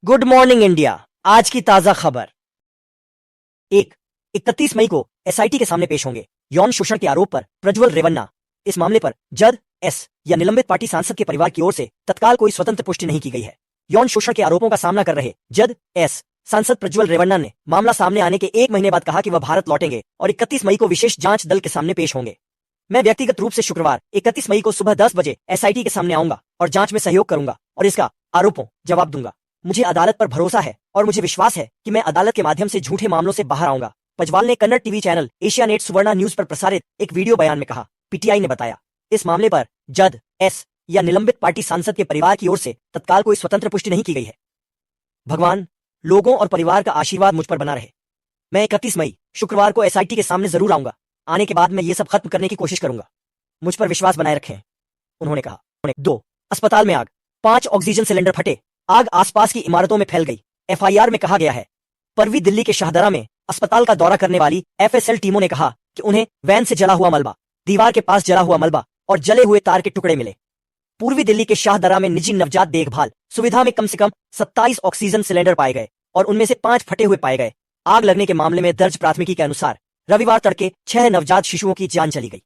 Good morning India. आज की ताजा खबर। 31 मई को एसआईटी के सामने पेश होंगे यौन शोषण के आरोप पर प्रज्वल रेवन्ना। इस मामले पर जज एस या निलंबित पार्टी सांसद के परिवार की ओर से तत्काल कोई स्वतंत्र पुष्टि नहीं की गई है। यौन शोषण के आरोपों का सामना कर रहे जज एस सांसद प्रज्वल रेवन्ना ने मामला सामने आने के एक महीने बाद कहा कि वह भारत लौटेंगे और 31 मई को विशेष जांच दल के सामने पेश होंगे। मैं व्यक्तिगत रूप से शुक्रवार 31 मई को सुबह 10 बजे एसआईटी के सामने आऊंगा और जांच में सहयोग करूंगा और इसका आरोपों जवाब दूंगा। मुझे अदालत पर भरोसा है और मुझे विश्वास है कि मैं अदालत के माध्यम से झूठे मामलों से बाहर आऊंगा, पजवाल ने Kannada TV channel Asianet Suvarna news पर प्रसारित एक वीडियो बयान में कहा। पीटीआई ने बताया, इस मामले पर जज एस या निलंबित पार्टी सांसद के परिवार की ओर से तत्काल कोई स्वतंत्र पुष्टि नहीं की गई है। भगवान, लोगों और परिवार का आशीर्वाद मुझ पर बना रहे। मैं 31 मई शुक्रवार को एसआईटी के सामने जरूर आऊंगा। आने के बाद मैं ये सब खत्म करने की कोशिश करूंगा। मुझ पर विश्वास बनाए रखें, उन्होंने कहा। 2 अस्पताल में आग, 5 ऑक्सीजन सिलेंडर फटे, आग आसपास की इमारतों में फैल गई। एफआईआर में कहा गया है, परवी दिल्ली के शाहदरा में अस्पताल का दौरा करने वाली एफएसएल टीमों ने कहा कि उन्हें वैन से जला हुआ मलबा, दीवार के पास जला हुआ मलबा और जले हुए तार के टुकड़े मिले। पूर्वी दिल्ली के शाहदरा में निजी नवजात देखभाल सुविधा में कम से कम 27 ऑक्सीजन सिलेंडर पाए गए और उनमें से 5 फटे हुए पाए गए। आग लगने के मामले में दर्ज प्राथमिकी के अनुसार रविवार तड़के 6 नवजात शिशुओं की जान चली गई।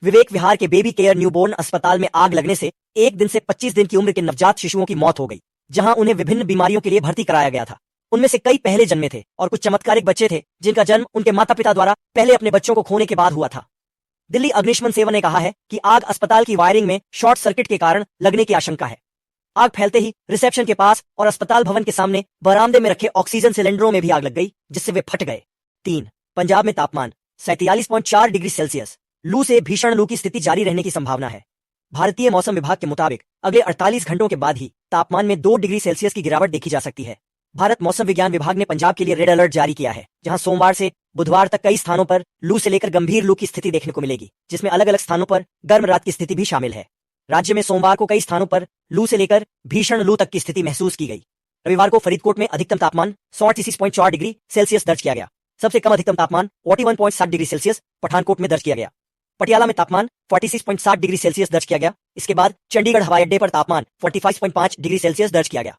विवेक विहार के बेबी केयर न्यूबॉर्न अस्पताल में आग लगने से 1 दिन से 25 दिन की उम्र के नवजात शिशुओं की मौत हो गई, जहां उन्हें विभिन्न बीमारियों के लिए भर्ती कराया गया था। उनमें से कई पहले जन्मे थे और कुछ चमत्कारिक बच्चे थे जिनका जन्म उनके माता पिता द्वारा पहले अपने बच्चों को खोने के बाद हुआ था। दिल्ली अग्निशमन सेवा ने कहा है कि आग अस्पताल की वायरिंग में शॉर्ट सर्किट के कारण लगने की आशंका है। आग फैलते ही रिसेप्शन के पास और अस्पताल भवन के सामने बरामदे में रखे ऑक्सीजन सिलेंडरों में भी आग लग गई, जिससे वे फट गए। 3 पंजाब में तापमान 47.4 डिग्री सेल्सियस। लू से भीषण लू की स्थिति जारी रहने की संभावना है। भारतीय मौसम विभाग के मुताबिक अगले 48 घंटों के बाद ही तापमान में 2 डिग्री सेल्सियस की गिरावट देखी जा सकती है। भारत मौसम विज्ञान विभाग ने पंजाब के लिए रेड अलर्ट जारी किया है, जहां सोमवार से बुधवार तक कई स्थानों पर लू से लेकर गंभीर लू की स्थिति देखने को मिलेगी, जिसमें अलग अलग स्थानों पर गर्म रात की स्थिति भी शामिल है। राज्य में सोमवार को कई स्थानों पर लू से लेकर भीषण लू तक की स्थिति महसूस की गई। रविवार को फरीदकोट में अधिकतम तापमान 36.4 डिग्री सेल्सियस दर्ज किया गया। सबसे कम अधिकतम तापमान 41.7 डिग्री सेल्सियस पठानकोट में दर्ज किया गया। पटियाला में तापमान 46.7 डिग्री सेल्सियस दर्ज किया गया। इसके बाद चंडीगढ़ हवाई अड्डे पर तापमान 45.5 डिग्री सेल्सियस दर्ज किया गया।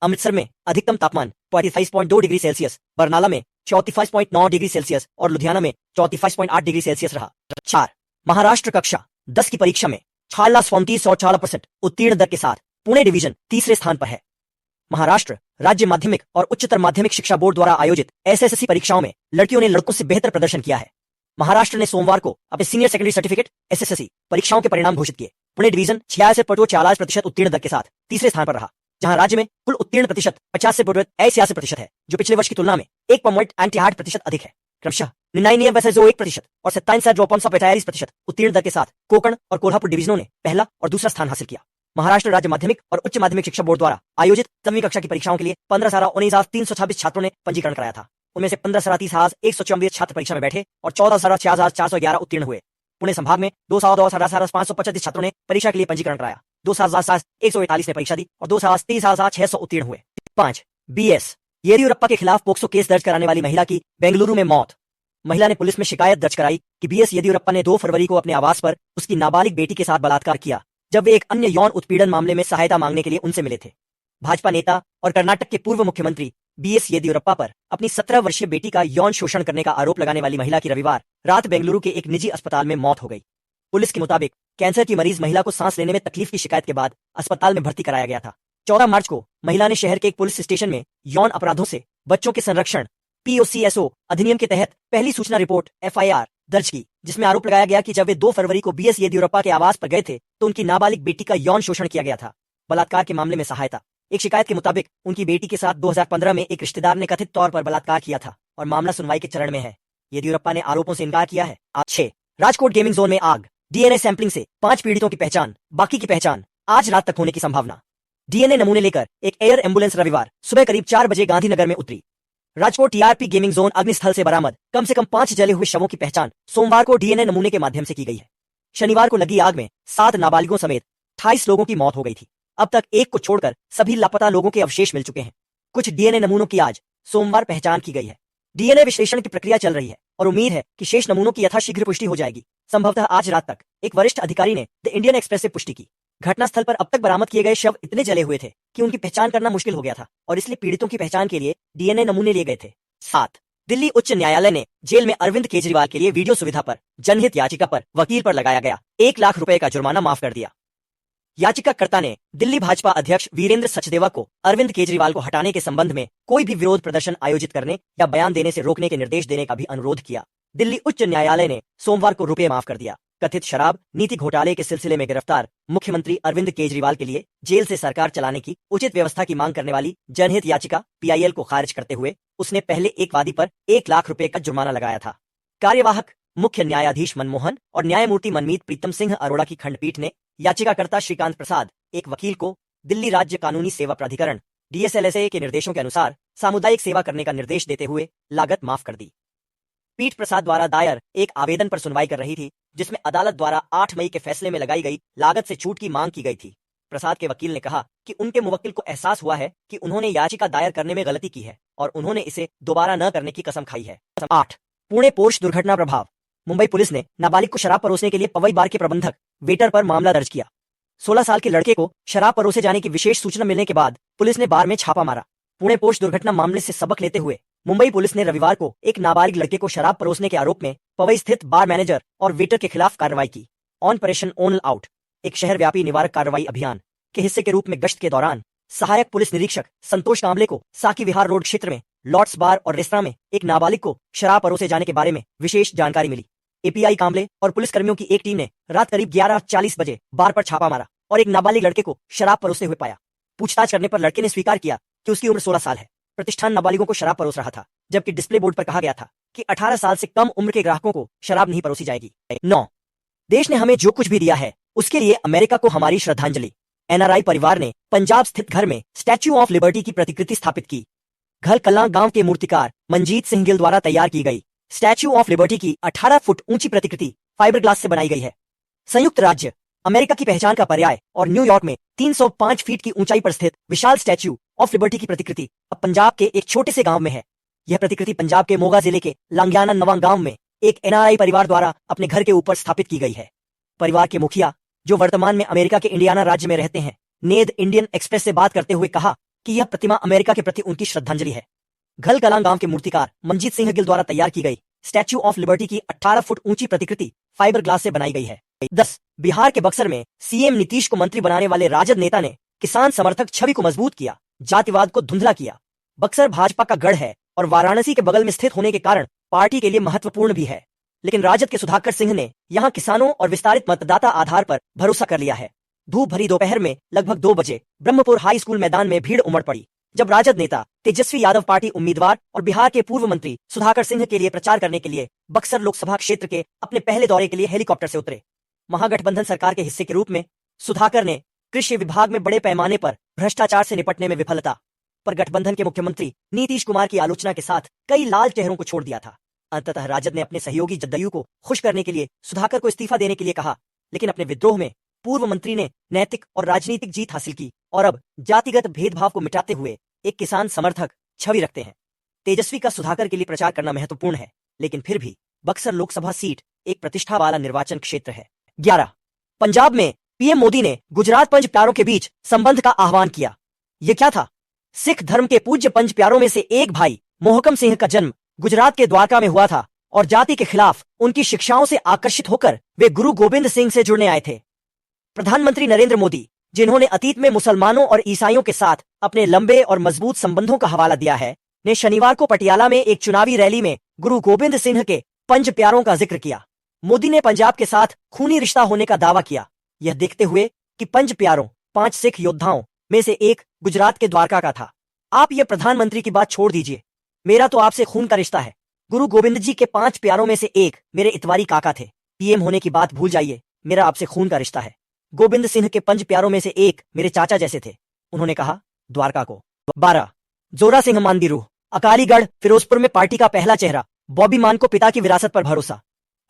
अमृतसर में अधिकतम तापमान 45.2 डिग्री सेल्सियस, बरनाला में 34.9 डिग्री सेल्सियस और लुधियाना में 34.8 डिग्री सेल्सियस रहा। 4 महाराष्ट्र कक्षा 10 की परीक्षा में 6,34,4% उत्तीर्ण दर के साथ पुणे डिवीजन तीसरे स्थान पर है। महाराष्ट्र राज्य माध्यमिक और उच्चतर माध्यमिक शिक्षा बोर्ड द्वारा आयोजित एसएससी परीक्षाओं में लड़कियों ने लड़कों से बेहतर प्रदर्शन किया है। महाराष्ट्र ने सोमवार को अपने सीनियर सेकेंडरी सर्टिफिकेट एसएससी परीक्षाओं के परिणाम घोषित किए। पुणे डिवीजन 46.46% उत्तीर्ण दर के साथ तीसरे स्थान पर रहा, जहां राज्य में कुल उत्तीर्ण प्रतिशत 50% है, जो पिछले वर्ष की तुलना में 1.8% अधिक है। क्रमशः 99.1% और 27.45% उत्तीर्ण दर के साथ कोकण और कोल्हापुर डिवीजनों ने पहला और दूसरा स्थान हासिल किया। महाराष्ट्र राज्य माध्यमिक और उच्च माध्यमिक शिक्षा बोर्ड द्वारा आयोजित 7वीं कक्षा की परीक्षाओं के लिए 15,19,326 छात्रों ने पंजीकरण कराया था। उनमें से 15,30,194 छात्र परीक्षा में बैठे और 14,04,411 उत्तीर्ण हुए। पुणे संभाग में 2,18,525 छात्रों ने परीक्षा के लिए पंजीकरण कराया। 2,148 ने परीक्षा दी और 2,30,600 उत्तीर्ण हुए। 5 बीएस येदियुरप्पा के खिलाफ पोक्सो केस दर्ज कराने वाली महिला की बेंगलुरु में मौत। महिला ने पुलिस में शिकायत दर्ज कराई कि बीएस येदियुरप्पा ने 2 फरवरी को अपने आवास पर उसकी नाबालिग बेटी के साथ बलात्कार किया, जब वे एक अन्य यौन उत्पीड़न मामले में सहायता मांगने के लिए उनसे मिले थे। भाजपा नेता और कर्नाटक के पूर्व मुख्यमंत्री बीएस येदियुरप्पा पर अपनी 17 वर्षीय बेटी का यौन शोषण करने का आरोप लगाने वाली महिला की रविवार रात बेंगलुरु के एक निजी अस्पताल में मौत हो गई। पुलिस के मुताबिक कैंसर की मरीज महिला को सांस लेने में तकलीफ की शिकायत के बाद अस्पताल में भर्ती कराया गया था। 14 मार्च को महिला ने शहर के एक पुलिस स्टेशन में यौन अपराधों से बच्चों के संरक्षण पीओसीएसओ अधिनियम के तहत पहली सूचना रिपोर्ट एफआईआर दर्ज की, जिसमें आरोप लगाया गया कि जब वे 2 फरवरी को बीएस येदियुरप्पा के आवास पर गए थे तो उनकी नाबालिग बेटी का यौन शोषण किया गया था। बलात्कार के मामले में सहायता। एक शिकायत के मुताबिक उनकी बेटी के साथ 2015 में एक रिश्तेदार ने कथित तौर पर बलात्कार किया था और मामला सुनवाई के चरण में है। येदियुरप्पा ने आरोपों से इनकार किया है। 6 राजकोट गेमिंग जोन में आग, डीएनए सैंपलिंग से 5 पीड़ितों की पहचान, बाकी की पहचान आज रात तक होने की संभावना। डीएनए नमूने लेकर एक एयर एम्बुलेंस रविवार सुबह करीब 4 बजे गांधीनगर में उतरी। राजकोट टीआरपी गेमिंग जोन अग्निस्थल से बरामद कम से कम 5 जले हुए शवों की पहचान सोमवार को डीएनए नमूने के माध्यम से की गई है। शनिवार को लगी आग में 7 नाबालिगों समेत 28 लोगों की मौत हो गई थी। अब तक एक को छोड़कर सभी लापता लोगों के अवशेष मिल चुके हैं। कुछ डीएनए नमूनों की आज सोमवार पहचान की गई है। डीएनए विश्लेषण की प्रक्रिया चल रही है और उम्मीद है कि शेष नमूनों की यथाशीघ्र पुष्टि हो जाएगी, संभवतः आज रात तक। एक वरिष्ठ अधिकारी ने द इंडियन एक्सप्रेस से पुष्टि की। घटनास्थल पर अब तक बरामद किए गए शव इतने जले हुए थे कि उनकी पहचान करना मुश्किल हो गया था और इसलिए पीड़ितों की पहचान के लिए डीएनए नमूने लिए गए थे। 7. दिल्ली उच्च न्यायालय ने जेल में अरविंद केजरीवाल के लिए वीडियो सुविधा पर जनहित याचिका पर वकील पर लगाया गया 1 लाख रुपए का जुर्माना माफ कर दिया। याचिकाकर्ता ने दिल्ली भाजपा अध्यक्ष वीरेंद्र सचदेवा को अरविंद केजरीवाल को हटाने के संबंध में कोई भी विरोध प्रदर्शन आयोजित करने या बयान देने से रोकने के निर्देश देने का भी अनुरोध किया। दिल्ली उच्च न्यायालय ने सोमवार को रुपये माफ कर दिया। कथित शराब नीति घोटाले के सिलसिले में गिरफ्तार मुख्यमंत्री अरविंद केजरीवाल के लिए जेल से सरकार चलाने की उचित व्यवस्था की मांग करने वाली जनहित याचिका पीआईएल को खारिज करते हुए उसने पहले एक वादी पर 1 लाख रुपए का जुर्माना लगाया था। कार्यवाहक मुख्य न्यायाधीश मनमोहन और न्यायमूर्ति मनमीत प्रीतम सिंह अरोड़ा की खंडपीठ ने याचिकाकर्ता श्रीकांत प्रसाद एक वकील को दिल्ली राज्य कानूनी सेवा प्राधिकरण DSLSA के निर्देशों के अनुसार सामुदायिक सेवा करने का निर्देश देते हुए लागत माफ कर दी। पीठ प्रसाद द्वारा दायर एक आवेदन पर सुनवाई कर रही थी जिसमें अदालत द्वारा 8 मई के फैसले में लगाई गई लागत से छूट की मांग की गई थी। प्रसाद के वकील ने कहा कि उनके मुवक्किल को एहसास हुआ है कि उन्होंने याचिका दायर करने में गलती की है और उन्होंने इसे दोबारा न करने की कसम खाई है। 8. पुणे पोर्श दुर्घटना प्रभाव। मुंबई पुलिस ने नाबालिग को शराब परोसने के लिए पवई बार के प्रबंधक वेटर पर मामला दर्ज किया। 16 साल के लड़के को शराब परोसे जाने की विशेष सूचना मिलने के बाद पुलिस ने बार में छापा मारा। पुणे पोर्श दुर्घटना मामले से सबक लेते हुए मुंबई पुलिस ने रविवार को एक नाबालिग लड़के को शराब परोसने के आरोप में पवई स्थित बार मैनेजर और वेटर के खिलाफ कार्रवाई की। ऑपरेशन ऑल आउट एक शहर व्यापी निवारक कार्रवाई अभियान के हिस्से के रूप में गश्त के दौरान सहायक पुलिस निरीक्षक संतोष कांबले को साकी विहार रोड क्षेत्र में लॉर्ड्स बार और रेस्तरां में एक नाबालिग को शराब परोसे जाने के बारे में विशेष जानकारी मिली। एपीआई कांबले और पुलिसकर्मियों की एक टीम ने रात करीब 11:40 बजे बार पर छापा मारा और एक नाबालिग लड़के को शराब परोसते हुए पाया। पूछताछ करने पर लड़के ने स्वीकार किया कि उसकी उम्र 16 साल है। प्रतिष्ठान नाबालिगों को शराब परोस रहा था जबकि डिस्प्ले बोर्ड पर कहा गया था कि 18 साल से कम उम्र के ग्राहकों को शराब नहीं परोसी जाएगी। 9. देश ने हमें जो कुछ भी दिया है उसके लिए अमेरिका को हमारी श्रद्धांजलि। एनआरआई परिवार ने पंजाब स्थित घर में स्टैच्यू ऑफ लिबर्टी की प्रतिकृति स्थापित की। घर कलां गांव के मूर्तिकार मंजीत सिंह गिल द्वारा तैयार की गई स्टैच्यू ऑफ लिबर्टी की 18 फुट ऊंची प्रतिकृति फाइबर ग्लास से बनाई गई है। संयुक्त राज्य अमेरिका की पहचान का पर्याय और न्यूयॉर्क में 305 फीट की ऊंचाई पर स्थित विशाल स्टैच्यू ऑफ लिबर्टी की प्रतिकृति अब पंजाब के एक छोटे से गांव में है। यह प्रतिकृति पंजाब के मोगा जिले के लांगियाना नवां गांव में एक एनआरआई परिवार द्वारा अपने घर के ऊपर स्थापित की गई है। परिवार के मुखिया जो वर्तमान में अमेरिका के इंडियाना राज्य में रहते हैं नेद इंडियन एक्सप्रेस से बात करते हुए कहा कि यह प्रतिमा अमेरिका के प्रति उनकी श्रद्धांजलि है। घल कलां गांव के मूर्तिकार मंजीत सिंह गिल द्वारा तैयार की गई स्टैच्यू ऑफ लिबर्टी की 18 फुट ऊंची प्रतिकृति फाइबर ग्लास से बनाई गई है। 10. बिहार के बक्सर में सीएम नीतीश को मंत्री बनाने वाले राजद नेता ने किसान समर्थक छवि को मजबूत किया, जातिवाद को धुंधला किया। बक्सर भाजपा का गढ़ है और वाराणसी के बगल में स्थित होने के कारण पार्टी के लिए महत्वपूर्ण भी है, लेकिन राजद के सुधाकर सिंह ने यहां किसानों और विस्तारित मतदाता आधार पर भरोसा कर लिया है। धूप भरी दोपहर में लगभग 2 बजे ब्रह्मपुर हाई स्कूल मैदान में भीड़ उमड़ पड़ी जब राजद नेता तेजस्वी यादव पार्टी उम्मीदवार और बिहार के पूर्व मंत्री सुधाकर सिंह के लिए प्रचार करने के लिए बक्सर लोकसभा क्षेत्र के अपने पहले दौरे के लिए हेलीकॉप्टर से उतरे। महागठबंधन सरकार के हिस्से के रूप में सुधाकर ने कृषि विभाग में बड़े पैमाने पर भ्रष्टाचार से निपटने में विफलता पर गठबंधन के मुख्यमंत्री नीतीश कुमार की आलोचना के साथ कई लाल चेहरों को छोड़ दिया था। अंततः राजद ने अपने सहयोगी जदयू को खुश करने के लिए सुधाकर को इस्तीफा देने के लिए कहा, लेकिन अपने विद्रोह में पूर्व मंत्री ने नैतिक और राजनीतिक जीत हासिल की और अब जातिगत भेदभाव को मिटाते हुए एक किसान समर्थक छवि रखते हैं। तेजस्वी का सुधाकर के लिए प्रचार करना महत्वपूर्ण है, लेकिन फिर भी बक्सर लोकसभा सीट एक प्रतिष्ठा वाला निर्वाचन क्षेत्र है। 11. पंजाब में पीएम मोदी ने गुजरात पंज प्यारों के बीच संबंध का आह्वान किया। ये क्या था? सिख धर्म के पूज्य पंज प्यारों में से एक भाई मोहकम सिंह का जन्म गुजरात के द्वारका में हुआ था और जाति के खिलाफ उनकी शिक्षाओं से आकर्षित होकर वे गुरु गोविंद सिंह से जुड़ने आए थे। प्रधानमंत्री नरेंद्र मोदी, जिन्होंने अतीत में मुसलमानों और ईसाइयों के साथ अपने लंबे और मजबूत संबंधों का हवाला दिया है, ने शनिवार को पटियाला में एक चुनावी रैली में गुरु गोविंद सिंह के पंज प्यारों का जिक्र किया। मोदी ने पंजाब के साथ खूनी रिश्ता होने का दावा किया, यह देखते हुए कि पंज प्यारों 5 सिख योद्धाओं में से एक गुजरात के द्वारका का था। आप ये प्रधानमंत्री की बात छोड़ दीजिए, मेरा तो आपसे खून का रिश्ता है। गुरु गोविंद जी के 5 प्यारों में से एक मेरे इतवारी काका थे। पीएम होने की बात भूल जाइए, मेरा आपसे खून का रिश्ता है। गोविंद सिंह के 5 प्यारों में से एक मेरे चाचा जैसे थे, उन्होंने कहा द्वारका को। 12. जोरा सिंह मान की रूह। अकालीगढ़ फिरोजपुर में पार्टी का पहला चेहरा बॉबी मान को पिता की विरासत पर भरोसा।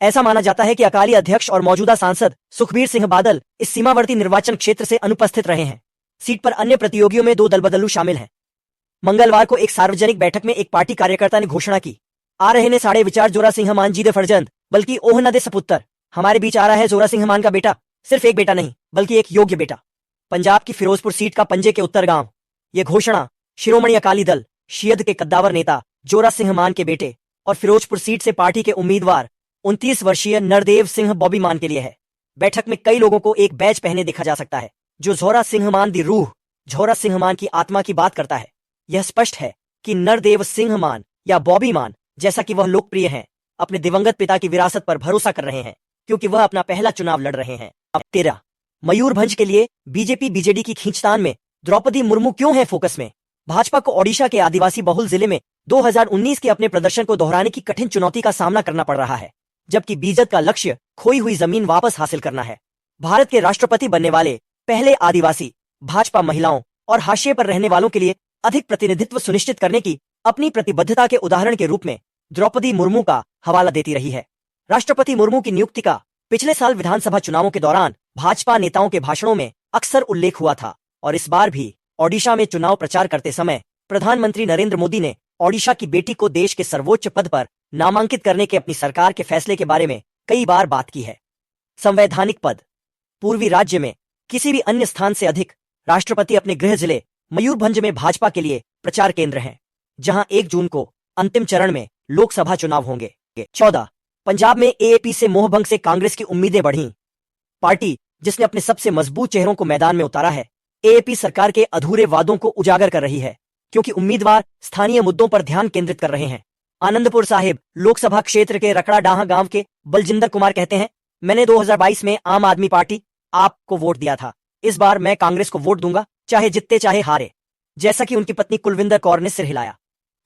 ऐसा माना जाता है कि अकाली अध्यक्ष और मौजूदा सांसद सुखबीर सिंह बादल इस सीमावर्ती निर्वाचन क्षेत्र से अनुपस्थित रहे हैं। सीट पर अन्य प्रतियोगियों में 2 दलबदलू शामिल हैं। मंगलवार को एक सार्वजनिक बैठक में एक पार्टी कार्यकर्ता ने घोषणा की, आ रहे ने साढ़े विचार जोरा सिंह मान जी दे फरजंद, बल्कि ओह न दे सपुत्र। हमारे बीच आ रहा है जोरा सिंह मान का बेटा, सिर्फ एक बेटा नहीं बल्कि एक योग्य बेटा। पंजाब की फिरोजपुर सीट का पंजे के उत्तर गांव। यह घोषणा शिरोमणि अकाली दल शियद के कद्दावर नेता जोरा सिंह मान के बेटे और फिरोजपुर सीट से पार्टी के उम्मीदवार 29 वर्षीय नरदेव सिंह बॉबी मान के लिए है। बैठक में कई लोगों को एक बैज पहने देखा जा सकता है जो झोरा सिंह मान दी रूह, झोरा सिंह मान की आत्मा की बात करता है। यह स्पष्ट है कि नरदेव सिंह मान या बॉबी मान, जैसा कि वह लोकप्रिय हैं, अपने दिवंगत पिता की विरासत पर भरोसा कर रहे हैं क्योंकि वह अपना पहला चुनाव लड़ रहे हैं। अब 13 मयूरभंज के लिए बीजेपी बीजेडी की खींचतान में द्रौपदी मुर्मू क्यों है फोकस में? भाजपा को ओडिशा के आदिवासी बहुल जिले में 2019 के अपने प्रदर्शन को दोहराने की कठिन चुनौती का सामना करना पड़ रहा है, जबकि बीजेपी का लक्ष्य खोई हुई जमीन वापस हासिल करना है। भारत के राष्ट्रपति बनने वाले पहले आदिवासी भाजपा महिलाओं और हाशिए पर रहने वालों के लिए अधिक प्रतिनिधित्व सुनिश्चित करने की अपनी प्रतिबद्धता के उदाहरण के रूप में द्रौपदी मुर्मू का हवाला देती रही है। राष्ट्रपति मुर्मू की नियुक्ति का पिछले साल विधानसभा चुनावों के दौरान भाजपा नेताओं के भाषणों में अक्सर उल्लेख हुआ था और इस बार भी ओडिशा में चुनाव प्रचार करते समय प्रधानमंत्री नरेंद्र मोदी ने ओडिशा की बेटी को देश के सर्वोच्च पद पर नामांकित करने के अपनी सरकार के फैसले के बारे में कई बार बात की है। संवैधानिक पद। पूर्वी राज्य में किसी भी अन्य स्थान से अधिक राष्ट्रपति अपने गृह जिले मयूरभंज में भाजपा के लिए प्रचार केंद्र हैं, जहां 1 जून को अंतिम चरण में लोकसभा चुनाव होंगे। 14 पंजाब में एएपी से मोहभंग से कांग्रेस की उम्मीदें बढ़ीं। पार्टी जिसने अपने सबसे मजबूत चेहरों को मैदान में उतारा है, एएपी सरकार के अधूरे वादों को उजागर कर रही है क्योंकि उम्मीदवार स्थानीय मुद्दों पर ध्यान केंद्रित कर रहे हैं। आनंदपुर साहिब लोकसभा क्षेत्र के रकड़ा डाहा गांव के बलजिंदर कुमार कहते हैं, मैंने 2022 में आम आदमी पार्टी आप को वोट दिया था। इस बार मैं कांग्रेस को वोट दूंगा, चाहे जितते चाहे हारे। जैसा कि उनकी पत्नी कुलविंदर कौर ने सिर हिलाया।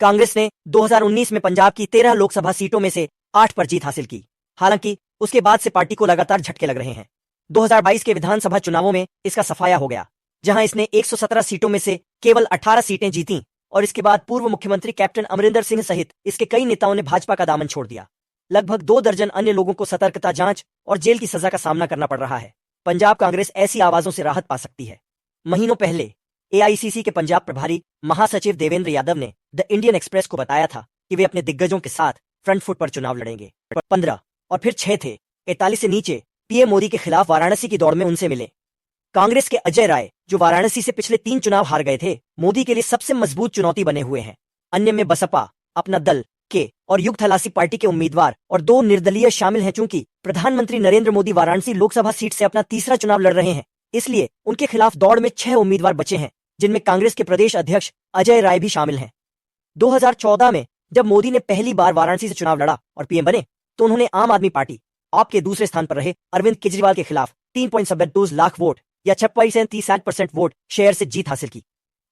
कांग्रेस ने 2019 में पंजाब की 13 लोकसभा सीटों में से 8 पर जीत हासिल की। हालांकि उसके बाद से पार्टी को लगातार झटके लग रहे हैं। 2022 के विधानसभा चुनावों में इसका सफाया हो गया, जहां इसने 117 सीटों में से केवल 18 सीटें जीतीं और इसके बाद पूर्व मुख्यमंत्री कैप्टन अमरिंदर सिंह सहित इसके कई नेताओं ने भाजपा का दामन छोड़ दिया। लगभग 2 दर्जन अन्य लोगों को सतर्कता जांच और जेल की सजा का सामना करना पड़ रहा है। पंजाब कांग्रेस ऐसी आवाजों से राहत पा सकती है। महीनों पहले एआईसीसी के पंजाब प्रभारी महासचिव देवेंद्र यादव ने द इंडियन एक्सप्रेस को बताया था कि वे अपने दिग्गजों के साथ फ्रंट फुट पर चुनाव लड़ेंगे। 15 और फिर 6 थे। 41 से नीचे पीएम मोदी के खिलाफ वाराणसी की दौड़ में उनसे मिले कांग्रेस के अजय राय, जो वाराणसी से पिछले 3 चुनाव हार गए थे, मोदी के लिए सबसे मजबूत चुनौती बने हुए हैं। अन्य में बसपा, अपना दल के और युग थलासी पार्टी के उम्मीदवार और 2 निर्दलीय शामिल हैं। चूंकि प्रधानमंत्री नरेंद्र मोदी वाराणसी लोकसभा सीट से अपना तीसरा चुनाव लड़ रहे हैं, इसलिए उनके खिलाफ दौड़ में 6 उम्मीदवार बचे हैं, जिनमें कांग्रेस के प्रदेश अध्यक्ष अजय राय भी शामिल हैं। 2014 में जब मोदी ने पहली बार वाराणसी से चुनाव लड़ा और पीएम बने, तो उन्होंने आम आदमी पार्टी आप के दूसरे स्थान पर रहे अरविंद केजरीवाल के खिलाफ 3.72 लाख वोट या 36% वोट शेयर से जीत हासिल की।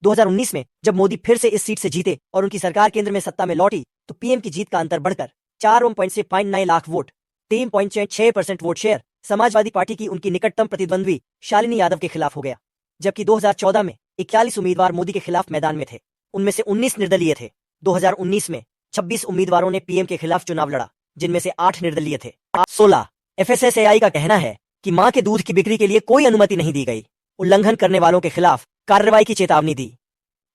2019 में जब मोदी फिर से इस सीट से जीते और उनकी सरकार केंद्र में सत्ता में लौटी, तो पीएम की जीत का अंतर बढ़कर 4.59 lakh vote 3.6% vote share Samajwadi party की उनकी निकटतम प्रतिद्वंद्वी शालिनी यादव के खिलाफ हो गया। जबकि 2014 में 41 उम्मीदवार मोदी के खिलाफ मैदान में थे, उनमें से 19 निर्दलीय थे। 2019 में 26 उम्मीदवारों ने पीएम के खिलाफ चुनाव लड़ा, जिनमें से 8 निर्दलीय थे। 16 एफएसएसएआई का कहना है कि मां के दूध की बिक्री के लिए कोई अनुमति नहीं दी गई। उल्लंघन करने वालों के खिलाफ कार्रवाई की चेतावनी दी।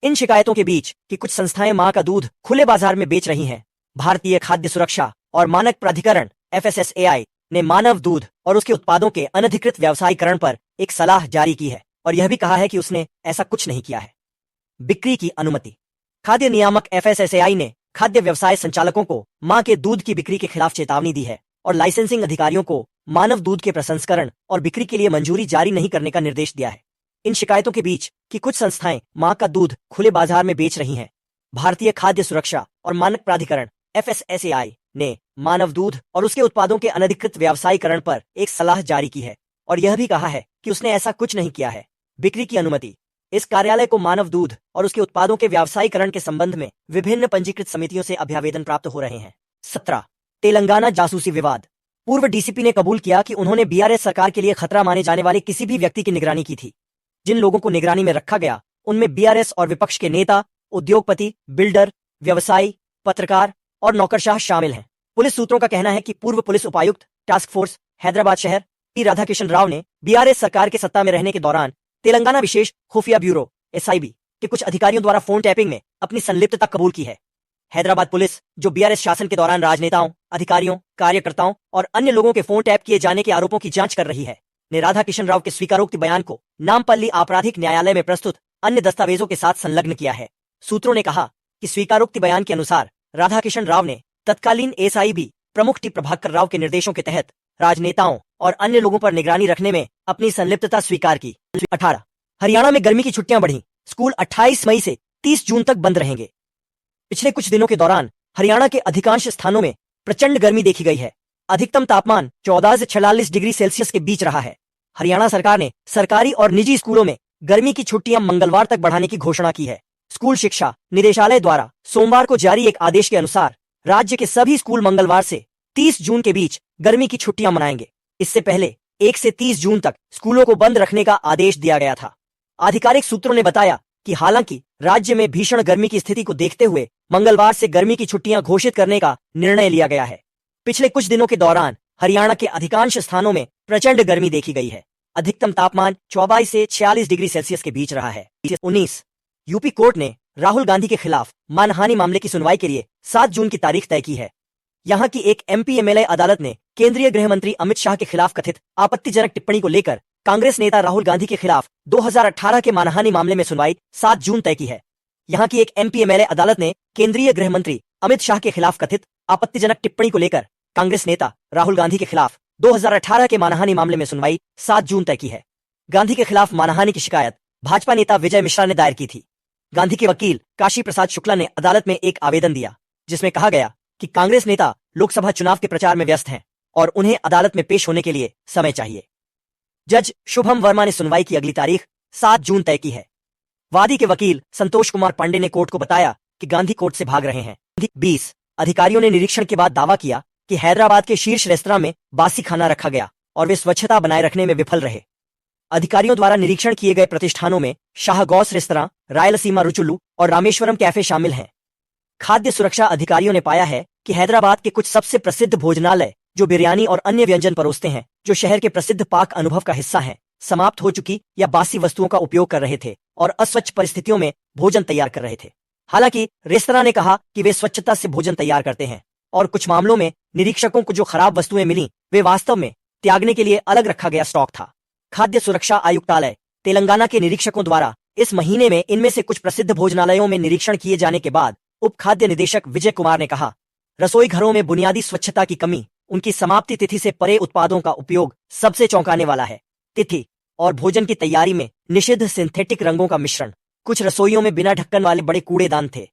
इन शिकायतों के बीच कि कुछ संस्थाएं मां का दूध खुले बाजार में बेच रही हैं, भारतीय खाद्य सुरक्षा और मानक प्राधिकरण एफएसएसएआई ने मानव दूध और उसके उत्पादों के अनधिकृत व्यवसायीकरण पर एक सलाह जारी की है और यह भी कहा है कि उसने ऐसा कुछ नहीं किया है। बिक्री की अनुमति। खाद्य नियामक एफएसएसएआई ने खाद्य व्यवसाय संचालकों को मां के दूध की बिक्री के खिलाफ चेतावनी दी है और लाइसेंसिंग अधिकारियों को मानव दूध के प्रसंस्करण और बिक्री के लिए मंजूरी जारी नहीं करने का निर्देश दिया है। इन शिकायतों के बीच कि कुछ संस्थाएं मां का दूध खुले बाजार में बेच रही हैं, भारतीय खाद्य सुरक्षा और मानक प्राधिकरण एफएसएसएआई ने मानव दूध और उसके उत्पादों के अनधिकृत व्यवसायीकरण पर एक सलाह जारी की है और यह भी कहा है कि उसने ऐसा कुछ नहीं किया है। बिक्री की अनुमति। इस कार्यालय को मानव दूध और उसके उत्पादों के व्यावसायीकरण के संबंध में विभिन्न पंजीकृत समितियों से अभ्यावेदन प्राप्त हो रहे हैं। 17 तेलंगाना जासूसी विवाद। पूर्व डीसीपी ने कबूल किया कि उन्होंने बीआरएस सरकार के लिए खतरा माने जाने वाले किसी भी व्यक्ति की निगरानी की थी। जिन लोगों को निगरानी में रखा गया उनमें बीआरएस और विपक्ष के नेता, उद्योगपति, बिल्डर, व्यवसायी, पत्रकार और नौकरशाह शामिल हैं। पुलिस सूत्रों का कहना है कि पूर्व पुलिस उपायुक्त टास्क फोर्स हैदराबाद शहर पी राधाकिशन राव ने बीआरएस सरकार के सत्ता में रहने के दौरान तेलंगाना विशेष खुफिया ब्यूरो एसआईबी के कुछ अधिकारियों द्वारा फोन टैपिंग में अपनी संलिप्तता कबूल की है। हैदराबाद पुलिस, जो बीआरएस शासन के दौरान राजनेताओं, अधिकारियों, कार्यकर्ताओं और अन्य लोगों के फोन टैप किए जाने के आरोपों की जांच कर रही है, ने राधा किशन राव के स्वीकारोक्ति बयान को नामपल्ली आपराधिक न्यायालय में प्रस्तुत अन्य दस्तावेजों के साथ संलग्न किया है। सूत्रों ने कहा कि स्वीकारोक्ति बयान के अनुसार राधा किशन राव ने तत्कालीन एसआईबी प्रमुख टी प्रभाकर राव के निर्देशों के तहत राजनेताओं और अन्य लोगों पर निगरानी रखने में अपनी संलिप्तता स्वीकार की। 18 हरियाणा में गर्मी की छुट्टियां बढ़ी, स्कूल 28 मई से 30 जून तक बंद रहेंगे। पिछले कुछ दिनों के दौरान हरियाणा के अधिकांश स्थानों में प्रचंड गर्मी देखी गई है। अधिकतम तापमान 14 से 46 डिग्री सेल्सियस के बीच रहा है। हरियाणा सरकार ने सरकारी और निजी स्कूलों में गर्मी की छुट्टियां मंगलवार तक बढ़ाने की घोषणा की है। स्कूल शिक्षा निदेशालय द्वारा सोमवार को जारी एक आदेश के अनुसार राज्य के सभी स्कूल मंगलवार से 30 जून के बीच गर्मी की छुट्टियां मनाएंगे। इससे पहले 1 से 30 जून तक स्कूलों को बंद रखने का आदेश दिया गया था। आधिकारिक सूत्रों ने बताया कि हालांकि राज्य में भीषण गर्मी की स्थिति को देखते हुए मंगलवार से गर्मी की छुट्टियां घोषित करने का निर्णय लिया गया है। पिछले कुछ दिनों के दौरान हरियाणा के अधिकांश स्थानों में प्रचंड गर्मी देखी गई है। अधिकतम तापमान 24 से 46 डिग्री सेल्सियस के बीच रहा है। 19 यूपी कोर्ट ने राहुल गांधी के खिलाफ मानहानि मामले की सुनवाई के लिए 7 जून की तारीख तय की है। यहां की एक एमपी एमएलए अदालत ने केंद्रीय गृह मंत्री अमित शाह के खिलाफ कथित आपत्तिजनक टिप्पणी को लेकर कांग्रेस नेता राहुल गांधी के खिलाफ 2018 के मानहानि मामले में सुनवाई 7 जून तय की है। यहां की एक एमपी एमएलए अदालत ने केंद्रीय गृह मंत्री अमित शाह के खिलाफ कथित आपत्तिजनक टिप्पणी को लेकर कांग्रेस नेता राहुल गांधी के खिलाफ 2018 के मानहानि मामले में सुनवाई 7 जून तय की है। गांधी के खिलाफ मानहानि की शिकायत भाजपा नेता विजय मिश्रा ने दायर की थी। गांधी के वकील काशी प्रसाद शुक्ला ने अदालत में एक आवेदन दिया जिसमें कहा गया कि कांग्रेस नेता लोकसभा चुनाव के प्रचार में व्यस्त हैं और उन्हें अदालत में पेश होने के लिए समय चाहिए। जज शुभम वर्मा ने सुनवाई की अगली तारीख 7 जून तय की है। वादी के वकील संतोष कुमार पांडे ने कोर्ट को बताया कि गांधी कोर्ट से भाग रहे हैं। 20 अधिकारियों ने निरीक्षण के बाद दावा किया कि हैदराबाद के शीर्ष रेस्तरां में बासी खाना रखा गया और वे स्वच्छता बनाए रखने में विफल रहे। अधिकारियों द्वारा निरीक्षण किए गए प्रतिष्ठानों में शाह गौस रेस्तरां, रायलसीमा रुचुलू और रामेश्वरम कैफे शामिल हैं। खाद्य सुरक्षा अधिकारियों ने पाया है कि हैदराबाद के कुछ सबसे प्रसिद्ध भोजनालय जो बिरयानी और अन्य व्यंजन परोसते हैं, जो शहर के प्रसिद्ध पाक अनुभव का हिस्सा हैं, समाप्त हो चुकी या बासी वस्तुओं का उपयोग कर रहे थे और अस्वच्छ परिस्थितियों में भोजन तैयार कर रहे थे। हालांकि रेस्तरां ने कहा कि वे स्वच्छता से भोजन तैयार करते हैं और कुछ मामलों में निरीक्षकों को जो खराब वस्तुएं मिली वे वास्तव में त्यागने के लिए अलग रखा गया स्टॉक था। खाद्य सुरक्षा आयुक्तालय तेलंगाना के निरीक्षकों द्वारा इस महीने में इनमें से कुछ प्रसिद्ध भोजनालयों में निरीक्षण किए जाने के बाद उप खाद्य निदेशक विजय कुमार ने कहा, रसोई घरों में बुनियादी स्वच्छता की कमी, उनकी समाप्ति तिथि से परे उत्पादों का उपयोग सबसे चौंकाने वाला है। तिथि और भोजन की तैयारी में निषिद्ध सिंथेटिक रंगों का मिश्रण, कुछ रसोइयों में बिना ढक्कन वाले बड़े कूड़ेदान थे।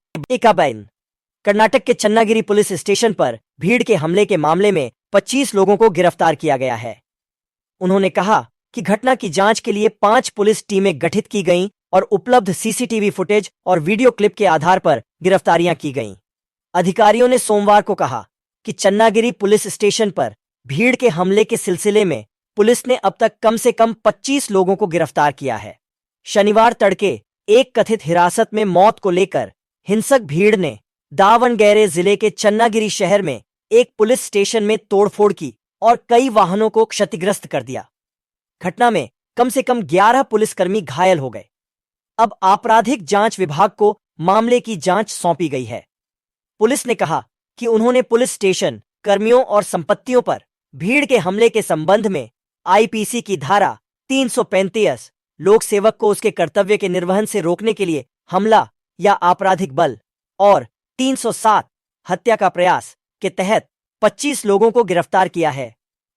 कर्नाटक के चन्नागिरी पुलिस स्टेशन पर भीड़ के हमले के मामले में 25 लोगों को गिरफ्तार किया गया है। उन्होंने कहा कि घटना की जांच के लिए 5 पुलिस टीमें गठित की गईं और उपलब्ध सीसीटीवी फुटेज और वीडियो क्लिप के आधार पर गिरफ्तारियां की गईं। अधिकारियों ने सोमवार को कहा कि चन्नागिरी पुलिस स्टेशन पर भीड़ के हमले के सिलसिले में पुलिस ने अब तक कम से कम 25 लोगों को गिरफ्तार किया है। शनिवार तड़के एक कथित हिरासत में मौत को लेकर हिंसक भीड़ ने दावणगेरे जिले के चन्नागिरी शहर में एक पुलिस स्टेशन में तोड़फोड़ की और कई वाहनों को क्षतिग्रस्त कर दिया। घटना में कम से कम 11 पुलिसकर्मी घायल हो गए। अब आपराधिक जांच विभाग को मामले की जांच सौंपी गई है। पुलिस ने कहा कि उन्होंने पुलिस स्टेशन कर्मियों और संपत्तियों पर भीड़ के हमले के संबंध में आईपीसी की धारा 335 लोक सेवक को उसके कर्तव्य के निर्वहन से रोकने के लिए हमला या आपराधिक बल और 307 हत्या का प्रयास के तहत 25 लोगों को गिरफ्तार किया है।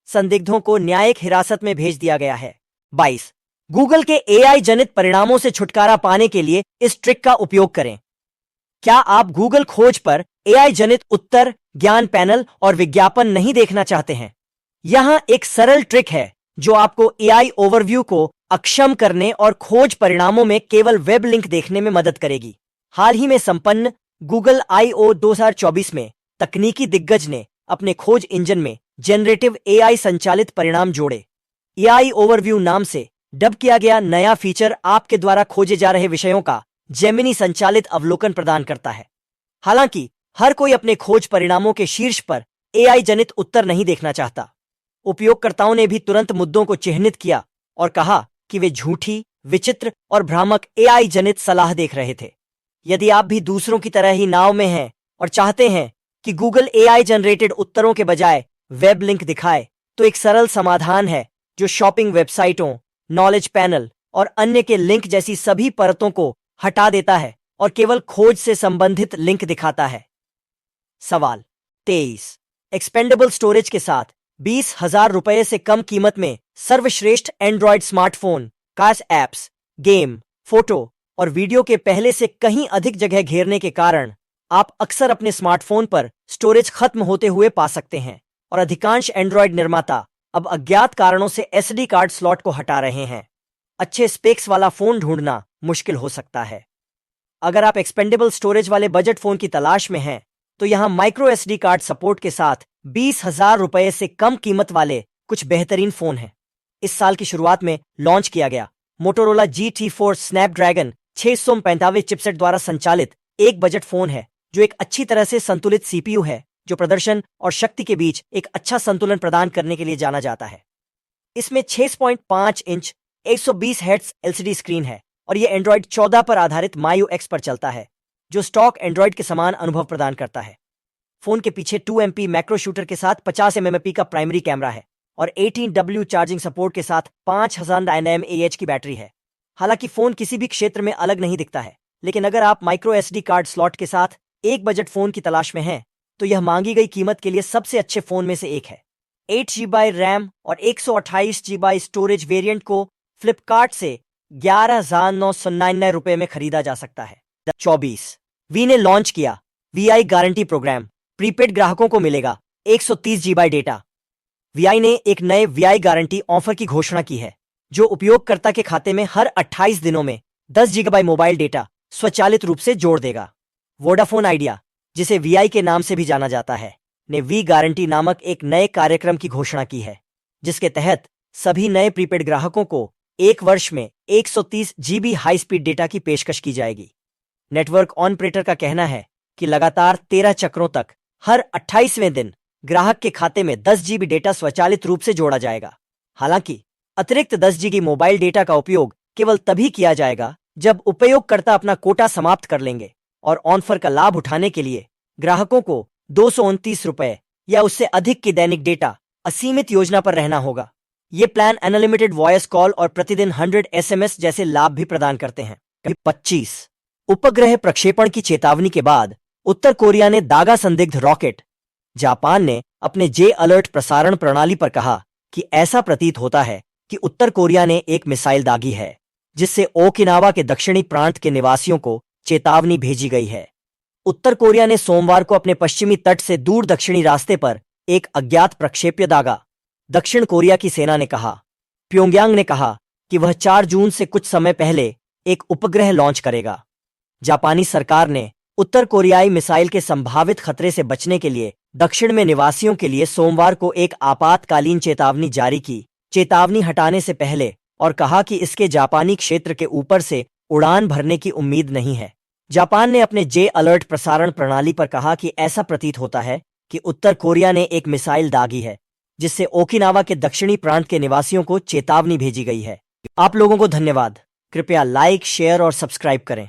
संदिग्धों को न्यायिक हिरासत में भेज दिया गया है। 22 गूगल के एआई जनित परिणामों से छुटकारा पाने के लिए इस ट्रिक का उपयोग करें। क्या आप गूगल खोज पर एआई जनित उत्तर, ज्ञान पैनल और विज्ञापन नहीं देखना चाहते हैं? यहां एक सरल ट्रिक है जो आपको एआई ओवरव्यू को अक्षम करने और खोज परिणामों में केवल वेब लिंक देखने में मदद करेगी। हाल ही में संपन्न गूगल I/O 2024 में तकनीकी दिग्गज ने अपने खोज इंजन में जनरेटिव एआई संचालित परिणाम जोड़े। एआई ओवरव्यू नाम से डब किया गया नया फीचर आपके द्वारा खोजे जा रहे विषयों का जेमिनी संचालित अवलोकन प्रदान करता है। हालांकि हर कोई अपने खोज परिणामों के शीर्ष पर एआई जनित उत्तर नहीं देखना चाहता। उपयोगकर्ताओं ने भी तुरंत मुद्दों को चिह्नित किया और कहा कि वे झूठी, विचित्र और भ्रामक एआई जनित सलाह देख रहे थे। यदि आप भी दूसरों की तरह ही नाव में हैं और चाहते हैं कि गूगल एआई जनरेटेड उत्तरों के बजाय वेब लिंक दिखाए, तो एक सरल समाधान है जो शॉपिंग वेबसाइटों, नॉलेज पैनल और अन्य के लिंक जैसी सभी परतों को हटा देता है और केवल खोज से संबंधित लिंक दिखाता है। सवाल 23। एक्सपेंडेबल स्टोरेज के साथ 20,000 रुपये से कम कीमत में सर्वश्रेष्ठ एंड्रॉयड स्मार्टफोन काश ऐप्स, गेम, फोटो और वीडियो के पहले से कहीं अधिक जगह घेरने के कारण आप अक्सर अपने स्मार्टफोन पर स्टोरेज खत्म होते हुए पा सकते हैं और अधिकांश एंड्रॉयड निर्माता अब अज्ञात कारणों से एसडी कार्ड स्लॉट को हटा रहे हैं। अच्छे स्पेक्स वाला फोन ढूंढना मुश्किल हो सकता है। अगर आप एक्सपेंडेबल स्टोरेज वाले बजट फोन की तलाश में हैं, तो यहां माइक्रो एसडी कार्ड सपोर्ट के साथ 20,000 रुपये से कम कीमत वाले कुछ बेहतरीन फोन हैं। इस साल की शुरुआत में लॉन्च किया गया मोटोरोला GT4 स्नैपड्रैगन 695 चिपसेट द्वारा संचालित एक बजट फोन है, जो एक अच्छी तरह से संतुलित सीपीयू है जो प्रदर्शन और शक्ति के बीच एक अच्छा संतुलन प्रदान करने के लिए जाना जाता है। इसमें 6.5 इंच 120 हर्ट्ज एलसीडी स्क्रीन है और यह एंड्रॉयड 14 पर आधारित MyOS पर चलता है, जो स्टॉक एंड्रॉयड के समान अनुभव प्रदान करता है। फोन के पीछे 2MP मैक्रो शूटर के साथ 50 एमएमपी का प्राइमरी कैमरा है और 18W चार्जिंग सपोर्ट के साथ 5000 mAh की बैटरी है। हालांकि फोन किसी भी क्षेत्र में अलग नहीं दिखता है, लेकिन अगर आप माइक्रो एसडी कार्ड स्लॉट के साथ एक बजट फोन की तलाश में हैं, तो यह मांगी गई कीमत के लिए सबसे अच्छे फोन में से एक है। 8GB रैम और 128GB स्टोरेज वेरिएंट को फ्लिपकार्ट से 11,999 रुपए में खरीदा जा सकता है। 24। वी ने लॉन्च किया VI गारंटी प्रोग्राम। प्रीपेड ग्राहकों को मिलेगा 130GB डेटा। VI ने एक नए VI गारंटी ऑफर की घोषणा की है, जो उपयोगकर्ता के खाते में हर 28 दिनों में 10GB मोबाइल डेटा स्वचालित रूप से जोड़ देगा। वोडाफोन आइडिया, जिसे VI के नाम से भी जाना जाता है, ने वी गारंटी नामक एक नए कार्यक्रम की घोषणा की है, जिसके तहत सभी नए प्रीपेड ग्राहकों को एक वर्ष में 130GB हाई स्पीड डेटा की पेशकश की जाएगी। नेटवर्क ऑपरेटर का कहना है कि लगातार 13 चक्रों तक हर 28वें दिन ग्राहक के खाते में 10GB डेटा स्वचालित रूप से जोड़ा जाएगा। हालांकि अतिरिक्त 10GB मोबाइल डेटा का उपयोग केवल तभी किया जाएगा जब उपयोगकर्ता अपना कोटा समाप्त कर लेंगे और ऑफर का लाभ उठाने के लिए ग्राहकों को 229 रुपए या उससे अधिक की दैनिक डेटा असीमित योजना पर रहना होगा। ये प्लान अनलिमिटेड वॉइस कॉल और प्रतिदिन 100 SMS जैसे लाभ भी प्रदान करते हैं। 25। उपग्रह प्रक्षेपण की चेतावनी के बाद उत्तर कोरिया ने दागा संदिग्ध रॉकेट। जापान ने अपने जे अलर्ट प्रसारण प्रणाली पर कहा कि ऐसा प्रतीत होता है कि उत्तर कोरिया ने एक मिसाइल दागी है, जिससे ओकिनावा के दक्षिणी प्रांत के निवासियों को चेतावनी भेजी गई है। उत्तर कोरिया ने सोमवार को अपने पश्चिमी तट से दूर दक्षिणी रास्ते पर एक अज्ञात प्रक्षेप्य दागा। दक्षिण कोरिया की सेना ने कहा। प्योंगयांग ने कहा कि वह 4 जून से कुछ समय पहले एक उपग्रह लॉन्च करेगा। जापानी सरकार ने उत्तर कोरियाई मिसाइल के संभावित खतरे से बचने के लिए दक्षिण में निवासियों के लिए सोमवार को एक आपातकालीन चेतावनी जारी की, चेतावनी हटाने से पहले, और कहा कि इसके जापानी क्षेत्र के ऊपर से उड़ान भरने की उम्मीद नहीं है। जापान ने अपने जे अलर्ट प्रसारण प्रणाली पर कहा कि ऐसा प्रतीत होता है कि उत्तर कोरिया ने एक मिसाइल दागी है, जिससे ओकिनावा के दक्षिणी प्रांत के निवासियों को चेतावनी भेजी गई है। आप लोगों को धन्यवाद। कृपया लाइक, शेयर और सब्सक्राइब करें।